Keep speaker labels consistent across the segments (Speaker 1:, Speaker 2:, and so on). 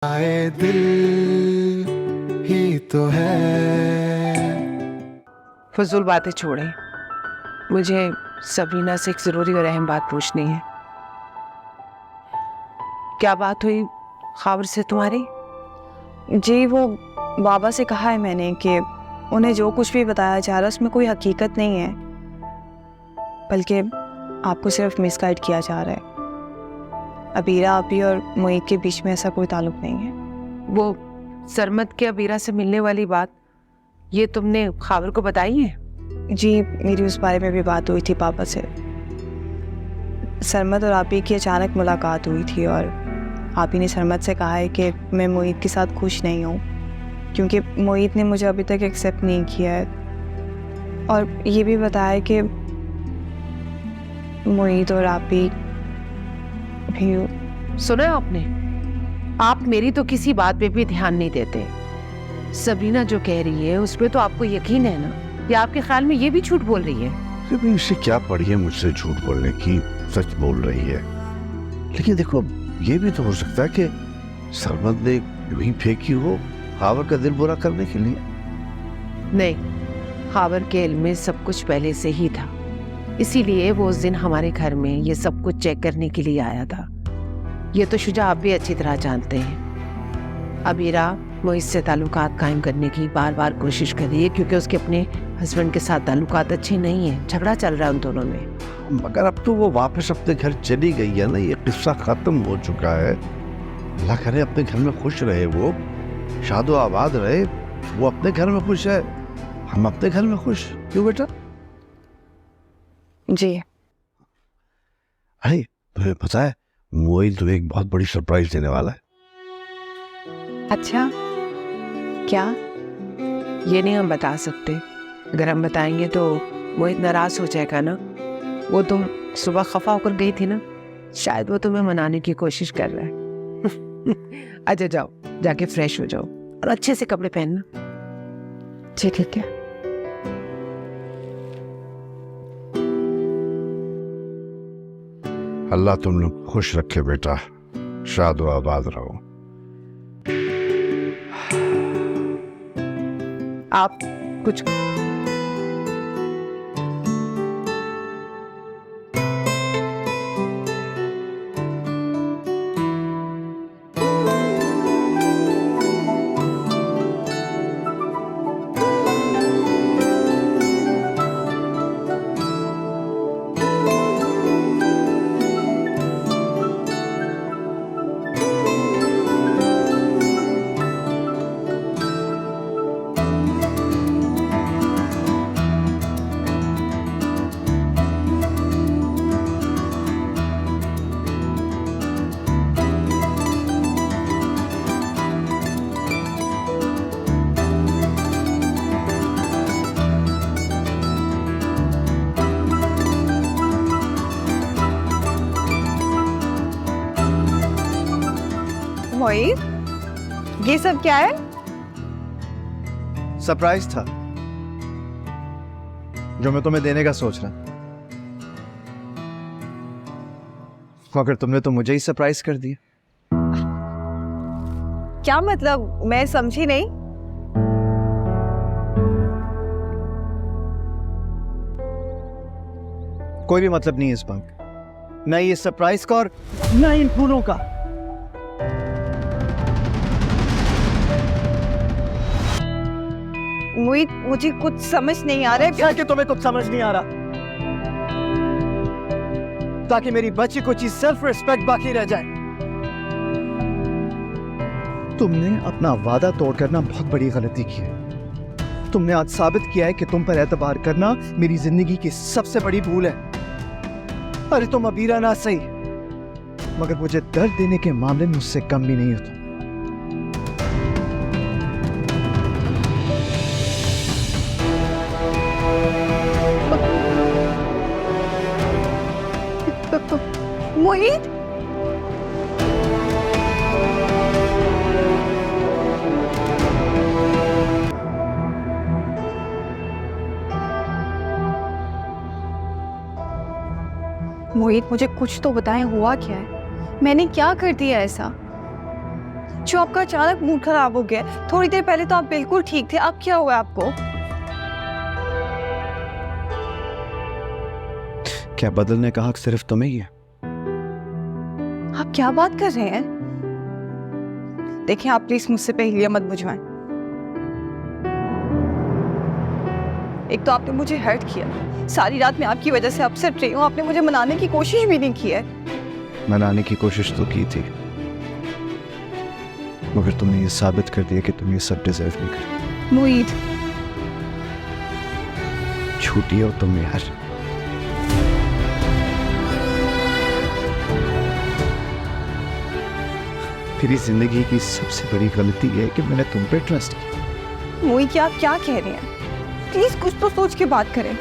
Speaker 1: आए दिल ही तो है।
Speaker 2: फजूल बातें छोड़ें, मुझे सबरीना से एक जरूरी और अहम बात पूछनी है। क्या बात हुई खावर से तुम्हारी?
Speaker 3: जी वो बाबा से कहा है मैंने कि उन्हें जो कुछ भी बताया जा रहा है उसमें कोई हकीकत नहीं है, बल्कि आपको सिर्फ मिसगाइड किया जा रहा है। अबीरा आपी और मोहित के बीच में ऐसा कोई ताल्लुक नहीं है।
Speaker 2: वो सरमद के अबीरा से मिलने वाली बात ये तुमने खावर को बताई है?
Speaker 3: जी मेरी उस बारे में भी बात हुई थी पापा से। सरमद और आपी की अचानक मुलाकात हुई थी और आपी ने सरमद से कहा है कि मैं मोहित के साथ खुश नहीं हूँ क्योंकि मोहित ने मुझे अभी तक एक्सेप्ट नहीं किया है, और ये भी बताया कि मोहित और आपी भी।
Speaker 2: सुना है आपने? आप मेरी तो किसी बात पे भी ध्यान नहीं देते। सबरीना जो कह रही है उस पे तो आपको यकीन है ना, या आपके ख्याल में ये भी झूठ बोल रही है?
Speaker 4: अरे इसे क्या पड़ी है मुझसे झूठ बोलने की, सच बोल रही है। लेकिन देखो ये भी तो हो सकता है कि सरमद ने यूं ही फेंकी हो खावर का दिल बुरा करने के लिए।
Speaker 2: नहीं, खावर के इल्म में सब कुछ पहले से ही था, इसीलिए वो उस दिन हमारे घर में ये सब कुछ चेक करने के लिए आया था। ये तो शुजा आप भी अच्छी तरह जानते हैं। अबीरा मोहित से ताल्लुकात कायम करने की बार बार कोशिश कर रही है क्योंकि उसके अपने हस्बैंड के साथ ताल्लुकात अच्छे नहीं है, झगड़ा चल रहा है उन दोनों में।
Speaker 4: मगर अब तो वो वापस अपने घर चली गई है ना, ये किस्सा खत्म हो चुका है। अल्लाह करे अपने घर में खुश रहे, वो शादो आबाद रहे, वो अपने घर में खुश है, हम अपने घर में खुश। क्यों बेटा?
Speaker 3: जी
Speaker 4: अरे तुम्हें पता है मोहित तुम्हें एक बहुत बड़ी सरप्राइज देने वाला है।
Speaker 3: अच्छा, क्या?
Speaker 2: ये नहीं हम बता सकते, अगर हम बताएंगे तो मोहित नाराज हो जाएगा ना। वो तुम सुबह खफा होकर गई थी ना, शायद वो तुम्हें मनाने की कोशिश कर रहा है। अच्छा जाओ, जाके फ्रेश हो जाओ और अच्छे से कपड़े पहनना।
Speaker 3: जी ठीक है।
Speaker 4: अल्लाह तुम लोग खुश रखे बेटा, शादो आबाद रहो।
Speaker 2: आप कुछ
Speaker 3: मोहित, ये सब क्या है?
Speaker 5: सरप्राइज था जो मैं तुम्हें देने का सोच रहा, मगर तुमने तो मुझे ही सरप्राइज कर दिया।
Speaker 3: क्या मतलब, मैं समझी नहीं।
Speaker 5: कोई भी मतलब नहीं है इस बात का, न ये सरप्राइज का और न इन फूलों का।
Speaker 3: मोहित, मुझे कुछ समझ नहीं आ रहा है।
Speaker 5: क्या कि तुम्हें कुछ समझ नहीं आ रहा, ताकि मेरी बची कुछ सेल्फ रिस्पेक्ट बाकी रह जाए। तुमने अपना वादा तोड़कर ना बहुत बड़ी गलती की है। तुमने आज साबित किया है कि तुम पर एतबार करना मेरी जिंदगी की सबसे बड़ी भूल है। अरे तुम अबीरा ना सही, मगर मुझे दर्द देने के मामले में उससे कम भी नहीं हो तुम।
Speaker 3: मोहित, मोहित मुझे कुछ तो बताएं, हुआ क्या है? मैंने क्या कर दिया ऐसा? जो आपका अचानक मूड खराब हो गया? थोड़ी देर पहले तो आप बिल्कुल ठीक थे, अब क्या हुआ आपको?
Speaker 5: क्या बदलने का हक सिर्फ तुम्हें ही है?
Speaker 3: आप क्या बात कर रहे हैं? देखिए आप प्लीज मुझसे पहेलियां मत बुझवाएं। एक तो आपने मुझे हर्ट किया, सारी रात मैं आपकी वजह से अपसेट रही हूँ, आपने मुझे मनाने की कोशिश भी नहीं की है।
Speaker 5: मनाने की कोशिश तो की थी, मगर तुमने ये साबित कर दिया कि तुम ये सब डिजर्व नहीं करते।
Speaker 3: मुईद,
Speaker 5: झूठी हो तुम यार। तेरी जिंदगी की सबसे बड़ी गलती है कि मैंने तुम पे ट्रस्ट किया।
Speaker 3: मुईद क्या आप क्या कह रहे हैं? प्लीज कुछ तो सोच के बात करें।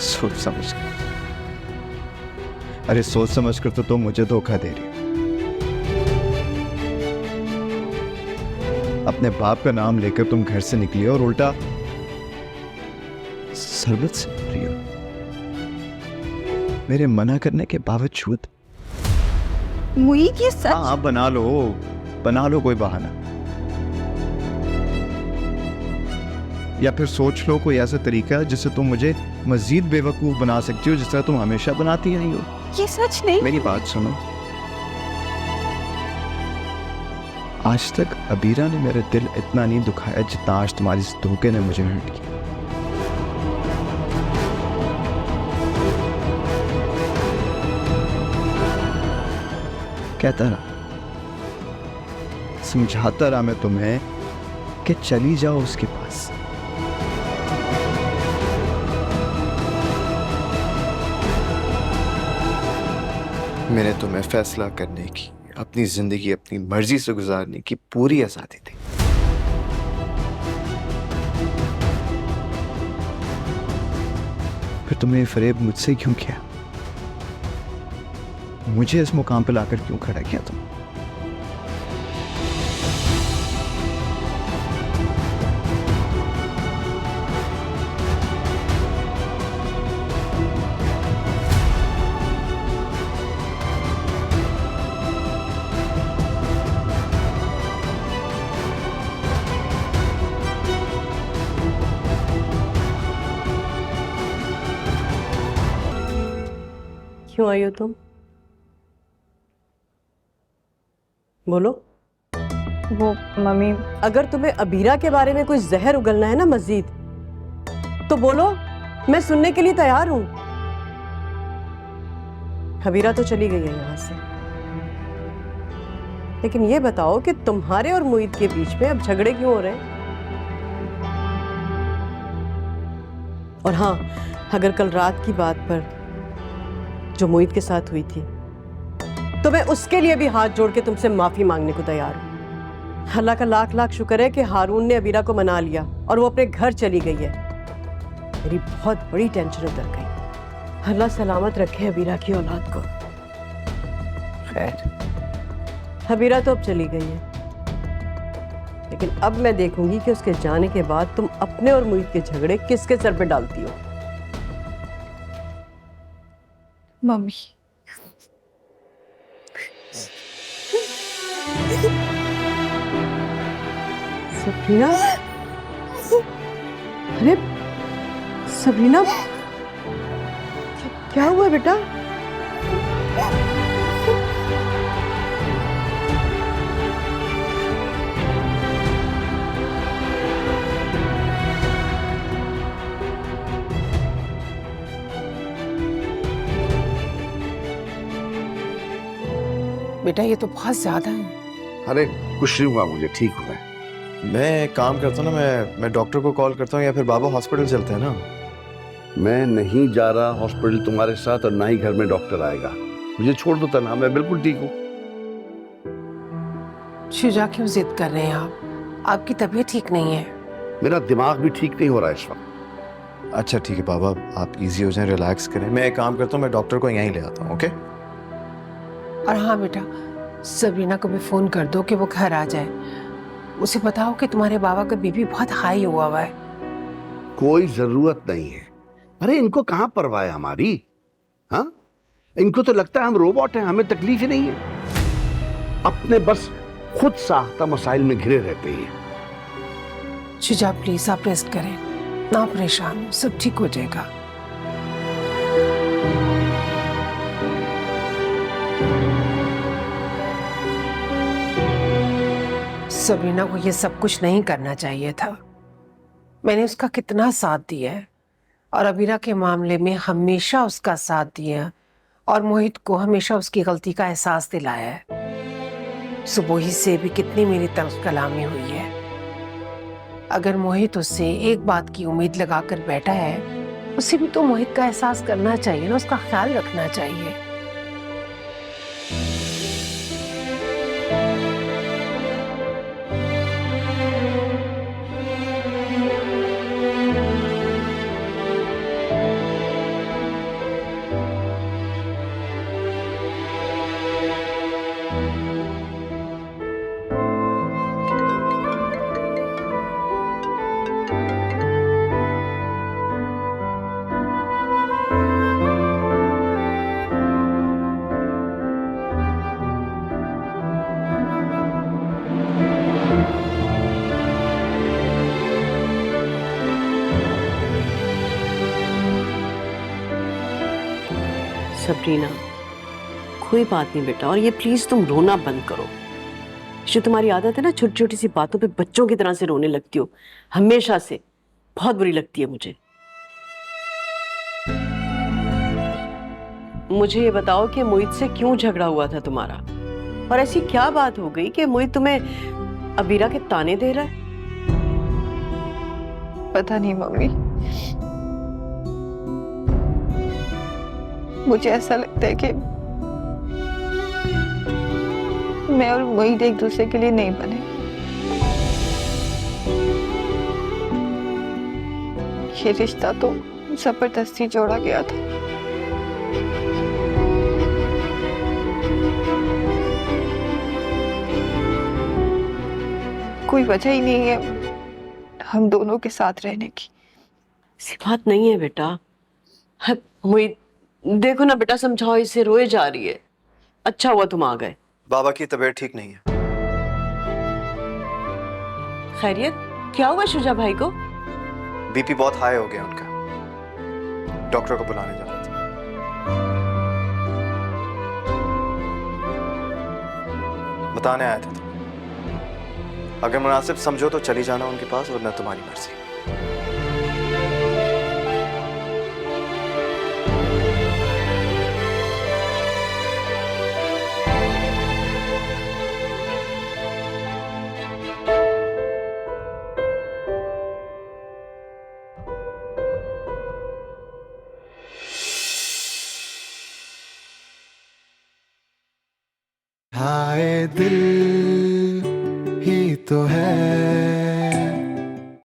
Speaker 5: सोच समझ कर? अरे सोच समझ कर तो तुम मुझे धोखा दे रही हो। अपने बाप का नाम लेकर तुम घर से निकली और उल्टा शरबत से पी रही हो, मेरे मना करने के बावजूद।
Speaker 3: मुईद ये सच?
Speaker 5: हाँ बना लो कोई बहाना, या फिर सोच लो कोई ऐसा तरीका जिससे तुम मुझे मजीद बेवकूफ बना सकती हो, जिस तरह तुम हमेशा बनाती रही हो।
Speaker 3: ये सच नहीं।
Speaker 5: मेरी बात सुनो, आज तक अबीरा ने मेरा दिल इतना नहीं दुखाया जितना आज तुम्हारी इस धोखे ने मुझे हर्ट किया। कहता रहा, समझाता रहा मैं तुम्हें कि चली जाओ उसके पास।
Speaker 1: मैंने तुम्हें फैसला करने की, अपनी जिंदगी अपनी मर्जी से गुजारने की पूरी आजादी थी।
Speaker 5: फिर तुमने ये फरेब मुझसे क्यों किया? मुझे इस मुकाम पर लाकर क्यों खड़ा किया तुम?
Speaker 6: क्यों आई हो तुम? बोलो।
Speaker 3: वो मम्मी,
Speaker 6: अगर तुम्हें अबीरा के बारे में कोई जहर उगलना है ना मजीद, तो बोलो, मैं सुनने के लिए तैयार हूं। अबीरा तो चली गई है यहां से, लेकिन ये बताओ कि तुम्हारे और मुईद के बीच में अब झगड़े क्यों हो रहे हैं? और हाँ, अगर कल रात की बात पर जो मुईद के साथ हुई थी, तो मैं उसके लिए भी हाथ जोड़ के तुमसे माफी मांगने को तैयार हूं। अल्लाह का लाख लाख शुक्र है कि हारून ने अबीरा को मना लिया और वो अपने घर चली गई है। मेरी बहुत बड़ी टेंशन उतर गई। अल्लाह सलामत रखे अबीरा की औलाद को। खैर, अबीरा तो अब चली गई है, लेकिन अब मैं देखूंगी कि उसके जाने के बाद तुम अपने और मुईद के झगड़े किसके सर पे डालती हो।
Speaker 3: मम्मी,
Speaker 6: सबरीना, अरे सबरीना, क्या हुआ बेटा?
Speaker 2: बेटा ये तो बहुत ज्यादा है।
Speaker 4: अरे कुछ नहीं हुआ, मुझे ठीक हुआ है।
Speaker 1: मैं एक काम करता हूँ ना, मैं डॉक्टर को कॉल करता हूँ, या फिर बाबा हॉस्पिटल चलते हैं ना।
Speaker 4: मैं नहीं जा रहा हॉस्पिटल तुम्हारे साथ, और ना ही घर में डॉक्टर आएगा। मुझे छोड़ दो तन्हा, मैं बिल्कुल ठीक हूँ।
Speaker 2: शुजा क्यों जिद कर रहे हैं आप? आपकी तबीयत ठीक नहीं है।
Speaker 4: मेरा दिमाग भी ठीक नहीं हो रहा है इस वक्त।
Speaker 1: अच्छा ठीक है बाबा, आप इजी हो जाएं, रिलैक्स करें। मैं एक काम करता हूँ, मैं डॉक्टर को यहीं ले आता हूँ। ओके?
Speaker 2: और हाँ बेटा, सबरीना को भी फोन कर दो कि वो घर आ जाए। उसे बताओ कि तुम्हारे बाबा का बीपी बहुत हाई हुआ है।
Speaker 4: कोई जरूरत नहीं है। अरे इनको कहाँ परवाह है हमारी? हाँ, इनको तो लगता है हम रोबोट हैं, हमें तकलीफ ही नहीं है। अपने बस खुद साख्ता मसाइल में घिरे रहते हैं।
Speaker 2: शुजा प्लीज आप रेस्ट करें, ना परेशान हो, सब ठीक हो जाएगा। सबीना को ये सब कुछ नहीं करना चाहिए था। मैंने उसका कितना साथ दिया है और अबीरा के मामले में हमेशा उसका साथ दिया और मोहित को हमेशा उसकी गलती का एहसास दिलाया है। सुबोही से भी कितनी मेरी तल्ख कलामी हुई है। अगर मोहित उससे एक बात की उम्मीद लगाकर बैठा है, उसे भी तो मोहित का एहसास करना चाहिए ना, उसका ख्याल रखना चाहिए।
Speaker 6: सबरीना, कोई बात नहीं बेटा, और ये प्लीज तुम रोना बंद करो। जो तुम्हारी आदत है ना, छोटी छोटी सी बातों पे बच्चों की तरह से रोने लगती हो हमेशा से, बहुत बुरी लगती है मुझे। मुझे ये बताओ कि मोहित से क्यों झगड़ा हुआ था तुम्हारा, और ऐसी क्या बात हो गई कि मोहित तुम्हें अबीरा के ताने दे रहा है?
Speaker 3: पता नहीं मम्मी, मुझे ऐसा लगता है कि मैं और मोहित एक दूसरे के लिए नहीं बने। ये रिश्ता तो जबरदस्ती जोड़ा गया था। कोई वजह ही नहीं है हम दोनों के साथ रहने की।
Speaker 6: ऐसी बात नहीं है बेटा। मोहित देखो ना बेटा, समझाओ इसे, रोए जा रही है। अच्छा हुआ तुम आ गए।
Speaker 1: बाबा की तबीयत ठीक नहीं है।
Speaker 6: खैरियत क्या हुआ शुजा भाई को?
Speaker 1: बीपी बहुत हाई हो गया उनका, डॉक्टर को बुलाने जाना था। बताने आया था तुम। अगर मुनासिब समझो तो चली जाना उनके पास, वरना तुम्हारी मर्जी।
Speaker 7: हाय दिल ही तो है